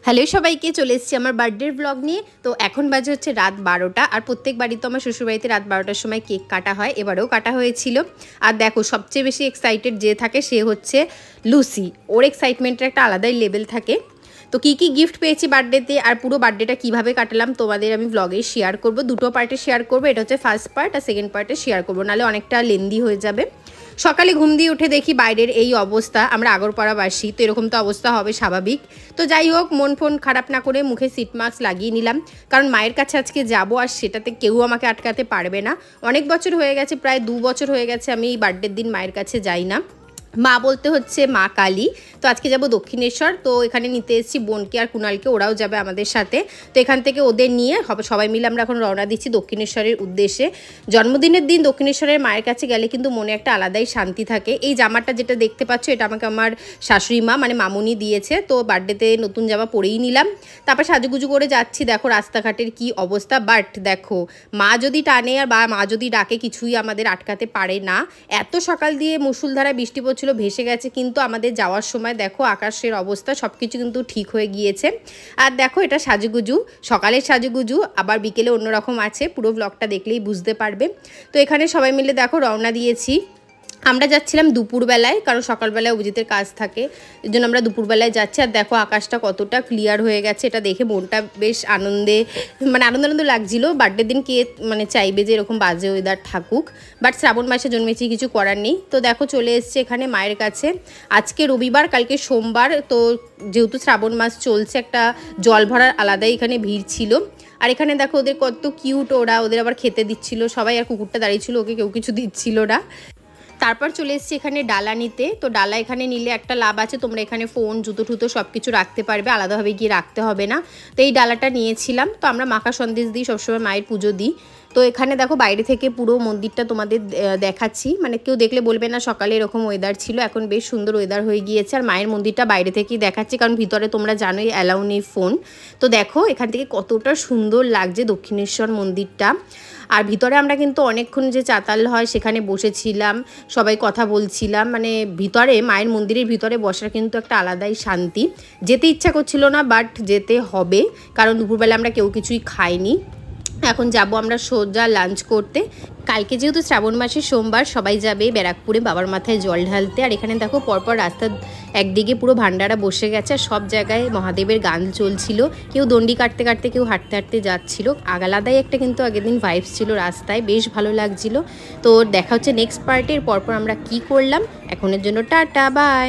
Hello সবাইকে, চলে এসেছি আমার বার্থডের ব্লগ নিয়ে। তো এখন বাজে হচ্ছে রাত 12টা। আর প্রত্যেক বাড়ি তো আমার শ্বশুরবাড়িতে রাত 12টার সময় কেক কাটা হয়, এবারেও কাটা হয়েছিল। আর দেখো, সবচেয়ে বেশি এক্সাইটেড যে থাকে সে হচ্ছে লুসি। ওর এক্সাইটমেন্টের একটা আলাদাই লেভেল থাকে। তো কী কী গিফট পেয়েছি বার্থডেতে আর পুরো বার্থডেটা কীভাবে কাটালাম তোমাদের আমি ব্লগে শেয়ার করব। দুটো পার্টে শেয়ার করবো, এটা হচ্ছে ফার্স্ট পার্ট, আর সেকেন্ড পার্টে শেয়ার করবো, নাহলে অনেকটা লেন্দি হয়ে যাবে। সকালে ঘুম দিয়ে উঠে দেখি বাইরের এই অবস্থা। আমরা আগরপাড়াবাসী, তো এরকম তো অবস্থা হবে স্বাভাবিক। তো যাই হোক, মন ফোন খারাপ না করে মুখে সিট মাস্ক লাগিয়ে নিলাম, কারণ মায়ের কাছে আজকে যাব, আর সেটাতে কেউ আমাকে আটকাতে পারবে না। অনেক বছর হয়ে গেছে, প্রায় 2 বছর হয়ে গেছে আমি এই বার্থডের দিন মায়ের কাছে যাই না। মা বলতে হচ্ছে মা কালী। তো আজকে যাব দক্ষিণেশ্বর। তো এখানে নিতে এসেছি বোনকে আর কুণালকে, ওরাও যাবে আমাদের সাথে। তো এখান থেকে ওদের নিয়ে সবাই মিলে আমরা এখন রওনা দিচ্ছি দক্ষিণেশ্বরের উদ্দেশ্যে। জন্মদিনের দিন দক্ষিণেশ্বরের মায়ের কাছে গেলে কিন্তু মনে একটা আলাদাই শান্তি থাকে। এই জামাটা যেটা দেখতে পাচ্ছ, এটা আমাকে আমার শাশুড়ি মা মানে মামুনি দিয়েছে। তো বার্থডেতে নতুন জামা পরেই নিলাম। তারপর সাজুগুজু করে যাচ্ছি। দেখো রাস্তাঘাটের কি অবস্থা, বাট দেখো মা যদি টানে আর মা যদি ডাকে, কিছুই আমাদের আটকাতে পারে না। এত সকাল দিয়ে মুষলধারা বৃষ্টি পড়ছিল, ভেসে গেছে, কিন্তু আমাদের যাওয়ার সময় দেখো আকাশের অবস্থা সব কিছু কিন্তু ঠিক হয়ে গিয়েছে। আর দেখো এটা সাজুগুজু, সকালের সাজুগুজু, আবার বিকেলে অন্যরকম আছে। পুরো ব্লগটা দেখলেই বুঝতে পারবে। তো এখানে সবাই মিলে দেখো রওনা দিয়েছি। আমরা যাচ্ছিলাম দুপুরবেলায়, কারণ সকালবেলায় অভিজিতের কাজ থাকে, এই জন্য আমরা দুপুরবেলায় যাচ্ছি। আর দেখো আকাশটা কতটা ক্লিয়ার হয়ে গেছে, এটা দেখে মনটা বেশ আনন্দ লাগছিল। বার্থডের দিন কে চাইবে যে এরকম বাজে ওয়েদার থাকুক, বাট শ্রাবণ মাসে জন্মেছি, কিছু করার নেই। তো দেখো চলে এসছে এখানে মায়ের কাছে। আজকে রবিবার, কালকে সোমবার, তো যেহেতু শ্রাবণ মাস চলছে, একটা জল ভরার আলাদাই এখানে ভিড় ছিল। আর এখানে দেখো ওদের কত কিউট, ওদের আবার খেতে দিচ্ছিল সবাই, আর কুকুরটা দাঁড়িয়েছিল, ওকে কেউ কিছু দিচ্ছিল না। তারপর চলে এসেছি এখানে ডালা নিতে। তো ডালা এখানে নিলে একটা লাভ আছে, তোমরা এখানে ফোন জুতো টুতো সব কিছু রাখতে পারবে, আলাদাভাবে গিয়ে রাখতে হবে না। তো এই ডালাটা নিয়েছিলাম। তো আমরা মাখা সন্দেশ দিই, সবসময় মায়ের পুজো দিই। তো এখানে দেখো বাইরে থেকে পুরো মন্দিরটা তোমাদের দেখাচ্ছি, কেউ দেখলে বলবে না সকালে এরকম ওয়েদার ছিল, এখন বেশ সুন্দর ওয়েদার হয়ে গিয়েছে। আর মায়ের মন্দিরটা বাইরে থেকেই দেখাচ্ছি, কারণ ভিতরে তোমরা জানোই অ্যালাউ নেই ফোন। তো দেখো এখান থেকে কতটা সুন্দর লাগছে দক্ষিণেশ্বর মন্দিরটা। আর ভিতরে আমরা কিন্তু অনেকক্ষণ যে চাতাল হয় সেখানে বসেছিলাম, সবাই কথা বলছিলাম। ভিতরে মায়ের মন্দিরের ভিতরে বসার কিন্তু একটা আলাদাই শান্তি। যেতে ইচ্ছা করছিল না, বাট যেতে হবে, কারণ দুপুরবেলা আমরা কেউ কিছুই খাইনি। এখন যাব আমরা সোজা লাঞ্চ করতে। কালকে যেহেতু শ্রাবণ মাসের সোমবার, সবাই যাবে ব্যারাকপুরে বাবার মাথায় জল ঢালতে। আর এখানে দেখো পরপর রাস্তার একদিকে পুরো ভান্ডারা বসে গেছে, আর সব জায়গায় মহাদেবের গান চলছিল। কেউ দণ্ডি কাটতে কাটতে, কেউ হাঁটতে হাঁটতে যাচ্ছিল। আলাদাই একটা কিন্তু আগের দিন ভাইবস ছিল রাস্তায়, বেশ ভালো লাগছিল। তো দেখা হচ্ছে নেক্সট পার্টের। পরপর আমরা কি করলাম, এখনের জন্য টাটা বাই।